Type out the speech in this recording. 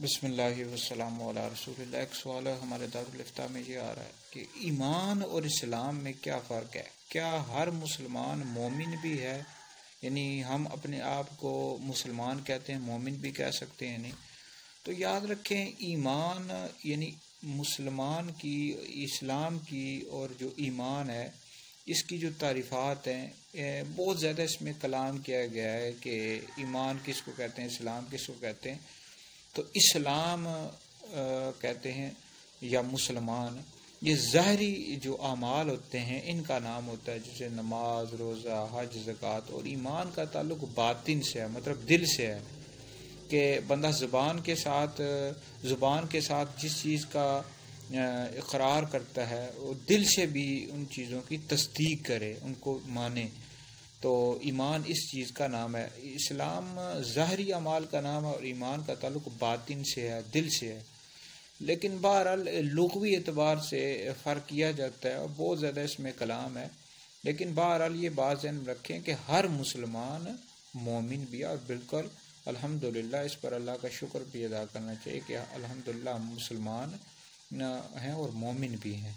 بسم اللہ والسلام علی رسول اللہ۔ ایک سوال ہے ہمارے دارالفتاء میں یہ آ رہا ہے کہ ایمان اور اسلام میں کیا فرق ہے؟ کیا ہر مسلمان مومن بھی ہے؟ یعنی ہم اپنے آپ کو مسلمان کہتے ہیں، مومن بھی کہہ سکتے ہیں نہیں؟ تو یاد رکھیں، ایمان یعنی مسلمان کی، اسلام کی اور جو ایمان ہے اس کی جو تعریفات ہیں بہت زیادہ اس میں کلام کیا گیا ہے کہ ایمان کس کو کہتے ہیں، اسلام کس کو کہتے ہیں۔ تو اسلام کہتے ہیں یا مسلمان، یہ ظاہری جو اعمال ہوتے ہیں ان کا نام ہوتا ہے، جیسے نماز، روزہ، حج، زکوٰۃ۔ اور ایمان کا تعلق باطن سے ہے، مطلب دل سے ہے، کہ بندہ زبان کے ساتھ جس چیز کا اقرار کرتا ہے وہ دل سے بھی ان چیزوں کی تصدیق کرے، ان کو مانے۔ تو ایمان اس چیز کا نام ہے۔ اسلام ظاہری اعمال کا نام ہے اور ایمان کا تعلق باطن سے ہے، دل سے ہے۔ لیکن بہرحال لغوی اعتبار سے فرق کیا جاتا ہے اور بہت زیادہ اس میں کلام ہے، لیکن بہرحال یہ بات ذہن میں رکھیں کہ ہر مسلمان مومن بھی ہے، اور بالکل الحمدللہ اس پر اللہ کا شکر بھی ادا کرنا چاہیے کہ الحمدللہ ہم مسلمان ہیں اور مومن بھی ہیں۔